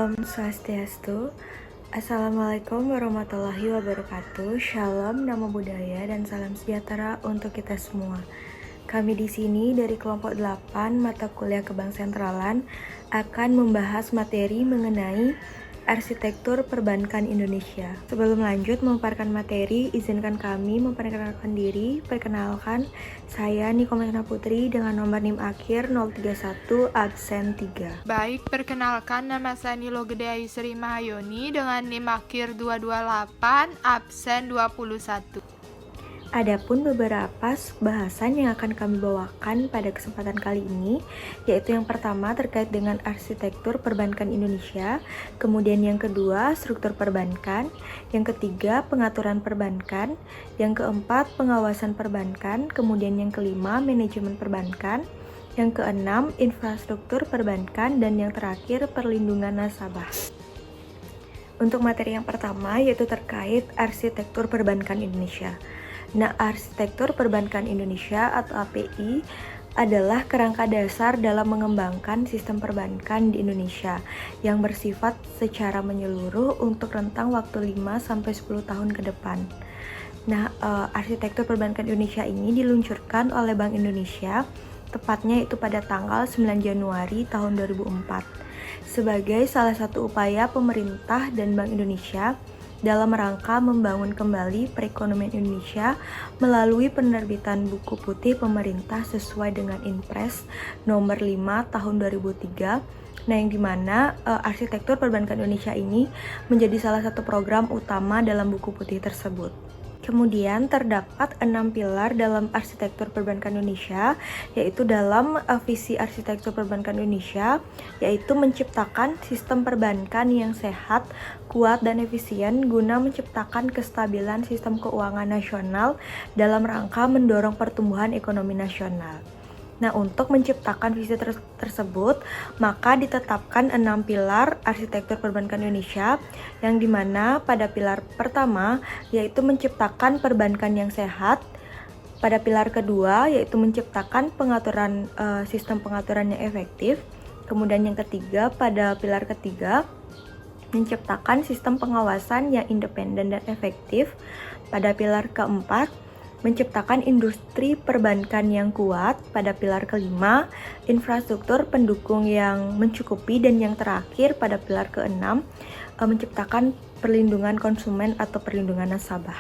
Om Swastiastu. Assalamualaikum warahmatullahi wabarakatuh. Shalom, namo buddhaya, dan salam sejahtera untuk kita semua. Kami di sini dari kelompok 8 mata kuliah Kebang Sentralan akan membahas materi mengenai arsitektur perbankan Indonesia. Sebelum lanjut memaparkan materi, izinkan kami memperkenalkan diri. Perkenalkan, saya Niko Mekna Putri dengan nomor NIM akhir 031 absen 3. Baik, perkenalkan nama saya Nilo Gede Ayu Sri Mahayoni dengan NIM akhir 228 absen 21. Adapun beberapa bahasan yang akan kami bawakan pada kesempatan kali ini, yaitu yang pertama terkait dengan arsitektur perbankan Indonesia, kemudian yang kedua struktur perbankan, yang ketiga pengaturan perbankan, yang keempat pengawasan perbankan, kemudian yang kelima manajemen perbankan, yang keenam infrastruktur perbankan, dan yang terakhir perlindungan nasabah. Untuk materi yang pertama yaitu terkait arsitektur perbankan Indonesia. Nah, arsitektur perbankan Indonesia atau API adalah kerangka dasar dalam mengembangkan sistem perbankan di Indonesia yang bersifat secara menyeluruh untuk rentang waktu 5-10 tahun ke depan. Nah, arsitektur perbankan Indonesia ini diluncurkan oleh Bank Indonesia, tepatnya itu pada tanggal 9 Januari tahun 2004, sebagai salah satu upaya pemerintah dan Bank Indonesia dalam rangka membangun kembali perekonomian Indonesia melalui penerbitan buku putih pemerintah sesuai dengan Inpres nomor 5 tahun 2003. Nah, yang dimana arsitektur perbankan Indonesia ini menjadi salah satu program utama dalam buku putih tersebut. Kemudian terdapat 6 pilar dalam arsitektur perbankan Indonesia, yaitu dalam visi arsitektur perbankan Indonesia, yaitu menciptakan sistem perbankan yang sehat, kuat, dan efisien guna menciptakan kestabilan sistem keuangan nasional dalam rangka mendorong pertumbuhan ekonomi nasional. Nah, untuk menciptakan visi tersebut, maka ditetapkan 6 pilar arsitektur perbankan Indonesia, yang dimana pada pilar pertama yaitu menciptakan perbankan yang sehat, pada pilar kedua yaitu menciptakan pengaturan sistem pengaturan yang efektif, kemudian yang ketiga pada pilar ketiga menciptakan sistem pengawasan yang independen dan efektif, pada pilar keempat menciptakan industri perbankan yang kuat, pada pilar kelima, infrastruktur pendukung yang mencukupi, dan yang terakhir pada pilar keenam, menciptakan perlindungan konsumen atau perlindungan nasabah.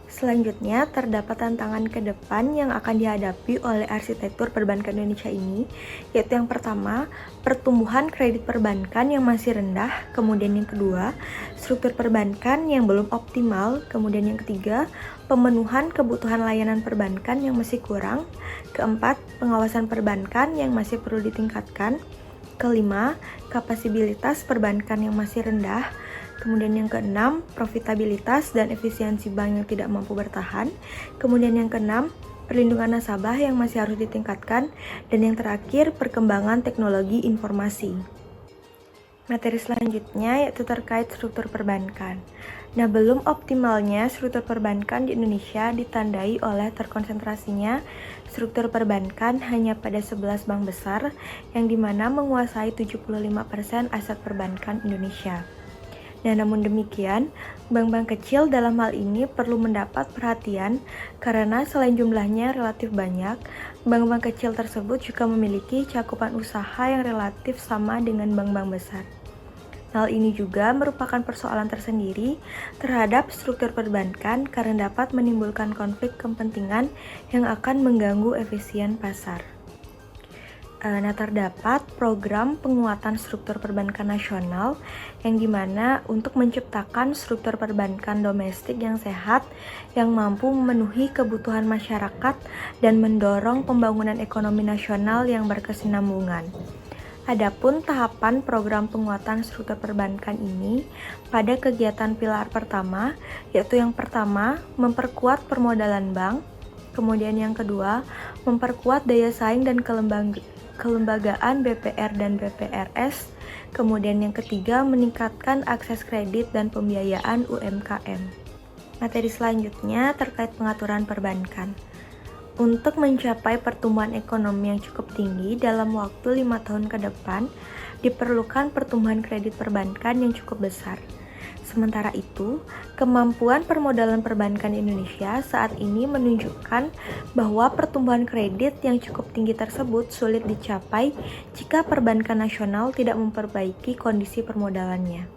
Selanjutnya, terdapat tantangan ke depan yang akan dihadapi oleh arsitektur perbankan Indonesia ini, yaitu yang pertama, pertumbuhan kredit perbankan yang masih rendah, kemudian yang kedua, struktur perbankan yang belum optimal, kemudian yang ketiga, pemenuhan kebutuhan layanan perbankan yang masih kurang, keempat, pengawasan perbankan yang masih perlu ditingkatkan, kelima, kapasibilitas perbankan yang masih rendah, kemudian yang keenam, profitabilitas dan efisiensi bank yang tidak mampu bertahan, kemudian yang keenam, perlindungan nasabah yang masih harus ditingkatkan, dan yang terakhir, perkembangan teknologi informasi. Materi selanjutnya yaitu terkait struktur perbankan. Nah, belum optimalnya struktur perbankan di Indonesia ditandai oleh terkonsentrasinya struktur perbankan hanya pada 11 bank besar yang dimana menguasai 75% aset perbankan Indonesia. Nah, namun demikian, bank-bank kecil dalam hal ini perlu mendapat perhatian karena selain jumlahnya relatif banyak, bank-bank kecil tersebut juga memiliki cakupan usaha yang relatif sama dengan bank-bank besar. Hal ini juga merupakan persoalan tersendiri terhadap struktur perbankan karena dapat menimbulkan konflik kepentingan yang akan mengganggu efisien pasar. Nah, terdapat program penguatan struktur perbankan nasional yang dimana untuk menciptakan struktur perbankan domestik yang sehat yang mampu memenuhi kebutuhan masyarakat dan mendorong pembangunan ekonomi nasional yang berkesinambungan. Adapun tahapan program penguatan struktur perbankan ini pada kegiatan pilar pertama, yaitu yang pertama memperkuat permodalan bank, kemudian yang kedua memperkuat daya saing dan kelembagaan BPR dan BPRS, kemudian yang ketiga meningkatkan akses kredit dan pembiayaan UMKM. Materi selanjutnya terkait pengaturan perbankan. Untuk mencapai pertumbuhan ekonomi yang cukup tinggi dalam waktu 5 tahun ke depan, diperlukan pertumbuhan kredit perbankan yang cukup besar. Sementara itu, kemampuan permodalan perbankan Indonesia saat ini menunjukkan bahwa pertumbuhan kredit yang cukup tinggi tersebut sulit dicapai jika perbankan nasional tidak memperbaiki kondisi permodalannya.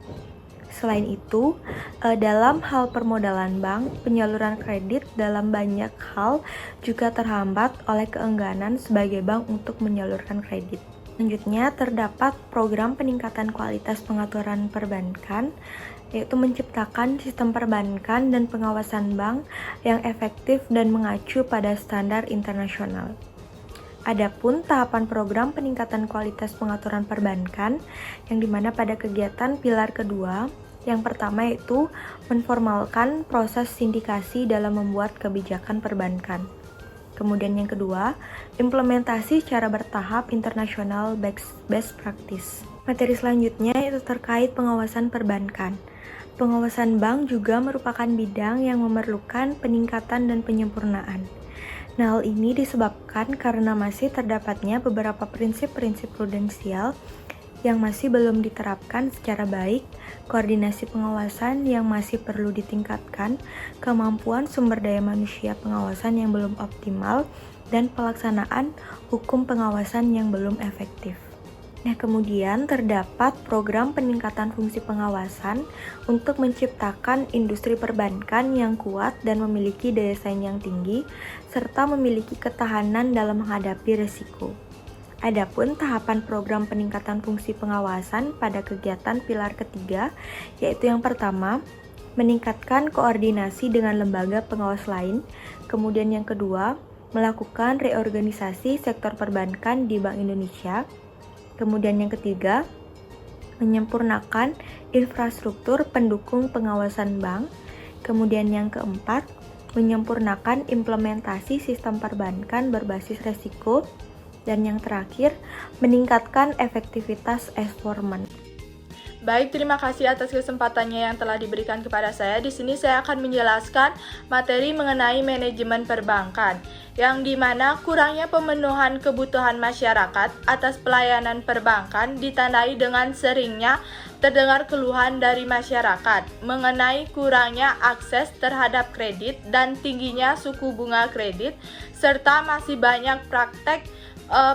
Selain itu, dalam hal permodalan bank, penyaluran kredit dalam banyak hal juga terhambat oleh keengganan sebagai bank untuk menyalurkan kredit. Selanjutnya, terdapat program peningkatan kualitas pengaturan perbankan, yaitu menciptakan sistem perbankan dan pengawasan bank yang efektif dan mengacu pada standar internasional. Adapun tahapan program peningkatan kualitas pengaturan perbankan, yang dimana pada kegiatan pilar kedua, yang pertama yaitu menformalkan proses sindikasi dalam membuat kebijakan perbankan. Kemudian yang kedua, implementasi secara bertahap internasional best practice. Materi selanjutnya itu terkait pengawasan perbankan. Pengawasan bank juga merupakan bidang yang memerlukan peningkatan dan penyempurnaan. Nah, hal ini disebabkan karena masih terdapatnya beberapa prinsip-prinsip prudensial yang masih belum diterapkan secara baik, koordinasi pengawasan yang masih perlu ditingkatkan, kemampuan sumber daya manusia pengawasan yang belum optimal, dan pelaksanaan hukum pengawasan yang belum efektif. Nah, kemudian terdapat program peningkatan fungsi pengawasan untuk menciptakan industri perbankan yang kuat dan memiliki daya saing yang tinggi, serta memiliki ketahanan dalam menghadapi risiko. Adapun tahapan program peningkatan fungsi pengawasan pada kegiatan pilar ketiga, yaitu yang pertama, meningkatkan koordinasi dengan lembaga pengawas lain. Kemudian yang kedua, melakukan reorganisasi sektor perbankan di Bank Indonesia. Kemudian yang ketiga, menyempurnakan infrastruktur pendukung pengawasan bank. Kemudian yang keempat, menyempurnakan implementasi sistem perbankan berbasis resiko. Dan yang terakhir, meningkatkan efektivitas performance. Baik, terima kasih atas kesempatannya yang telah diberikan kepada saya. Di sini saya akan menjelaskan materi mengenai manajemen perbankan, yang dimana kurangnya pemenuhan kebutuhan masyarakat atas pelayanan perbankan ditandai dengan seringnya terdengar keluhan dari masyarakat mengenai kurangnya akses terhadap kredit dan tingginya suku bunga kredit, serta masih banyak praktek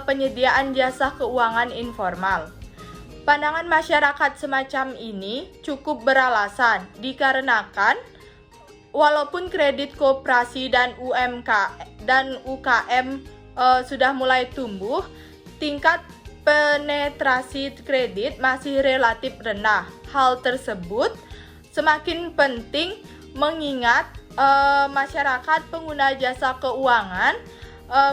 penyediaan jasa keuangan informal. Pandangan masyarakat semacam ini cukup beralasan dikarenakan walaupun kredit koperasi dan UKM sudah mulai tumbuh, tingkat penetrasi kredit masih relatif rendah. Hal tersebut semakin penting mengingat masyarakat pengguna jasa keuangan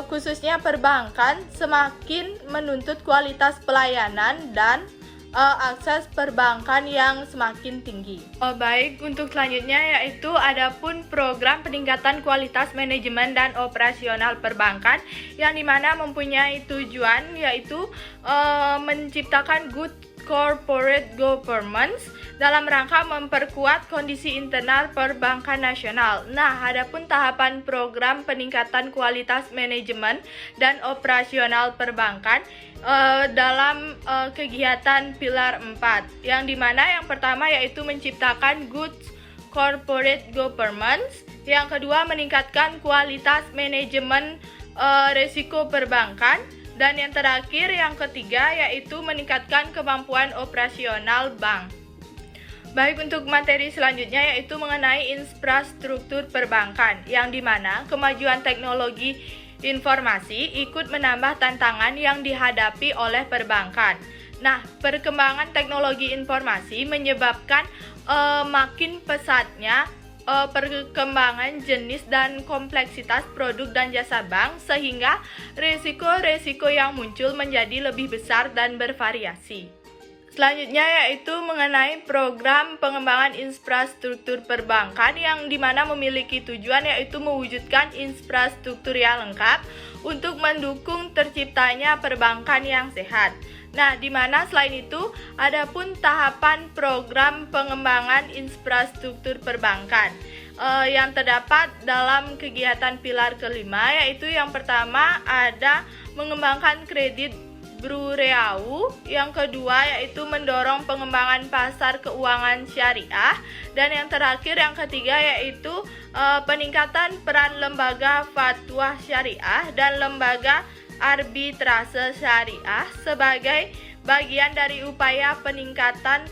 khususnya perbankan semakin menuntut kualitas pelayanan dan akses perbankan yang semakin tinggi. Baik, untuk selanjutnya yaitu adapun program peningkatan kualitas manajemen dan operasional perbankan, yang dimana mempunyai tujuan yaitu menciptakan good corporate governance dalam rangka memperkuat kondisi internal perbankan nasional. Nah, adapun tahapan program peningkatan kualitas manajemen dan operasional perbankan dalam kegiatan pilar 4, yang dimana yang pertama yaitu menciptakan good corporate governance, yang kedua meningkatkan kualitas manajemen risiko perbankan, dan yang terakhir yang ketiga yaitu meningkatkan kemampuan operasional bank. Baik, untuk materi selanjutnya yaitu mengenai infrastruktur perbankan, yang dimana kemajuan teknologi informasi ikut menambah tantangan yang dihadapi oleh perbankan. Nah, perkembangan teknologi informasi menyebabkan makin pesatnya perkembangan jenis dan kompleksitas produk dan jasa bank, sehingga risiko-risiko yang muncul menjadi lebih besar dan bervariasi. Selanjutnya yaitu mengenai program pengembangan infrastruktur perbankan, yang dimana memiliki tujuan yaitu mewujudkan infrastruktur yang lengkap untuk mendukung terciptanya perbankan yang sehat. Nah, di mana selain itu adapun tahapan program pengembangan infrastruktur perbankan. yang terdapat dalam kegiatan pilar kelima, yaitu yang pertama ada mengembangkan kredit Brureau, yang kedua yaitu mendorong pengembangan pasar keuangan syariah, dan yang terakhir yang ketiga yaitu peningkatan peran lembaga fatwa syariah dan lembaga arbitrase syariah sebagai bagian dari upaya peningkatan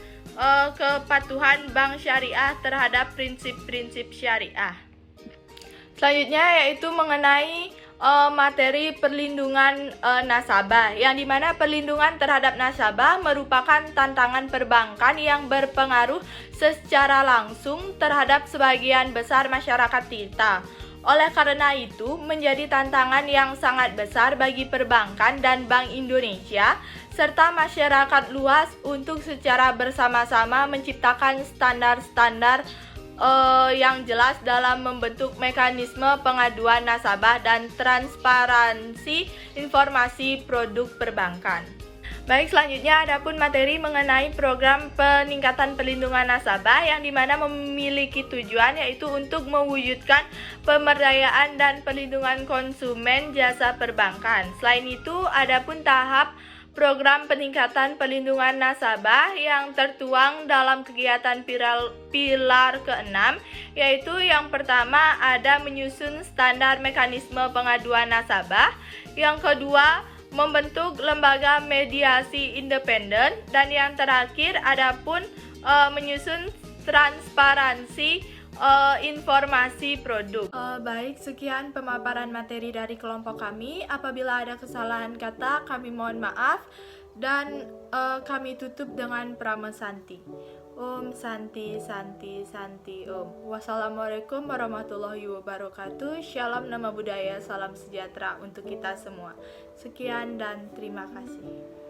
kepatuhan bank syariah terhadap prinsip-prinsip syariah. Selanjutnya yaitu mengenai materi perlindungan nasabah, yang dimana perlindungan terhadap nasabah merupakan tantangan perbankan yang berpengaruh secara langsung terhadap sebagian besar masyarakat kita. Oleh karena itu, menjadi tantangan yang sangat besar bagi perbankan dan Bank Indonesia serta masyarakat luas untuk secara bersama-sama menciptakan standar-standar yang jelas dalam membentuk mekanisme pengaduan nasabah dan transparansi informasi produk perbankan. Baik, selanjutnya adapun materi mengenai program peningkatan perlindungan nasabah, yang dimana memiliki tujuan yaitu untuk mewujudkan pemberdayaan dan perlindungan konsumen jasa perbankan. Selain itu, adapun tahap program peningkatan perlindungan nasabah yang tertuang dalam kegiatan pilar ke-6, yaitu yang pertama ada menyusun standar mekanisme pengaduan nasabah, yang kedua membentuk lembaga mediasi independen, dan yang terakhir adapun menyusun transparansi informasi produk. Baik, sekian pemaparan materi dari kelompok kami. Apabila ada kesalahan kata, kami mohon maaf, dan kami tutup dengan pramesanti. Om Santi Santi Santi Om. Wassalamualaikum warahmatullahi wabarakatuh. Shalom nama budaya, salam sejahtera untuk kita semua. Sekian dan terima kasih.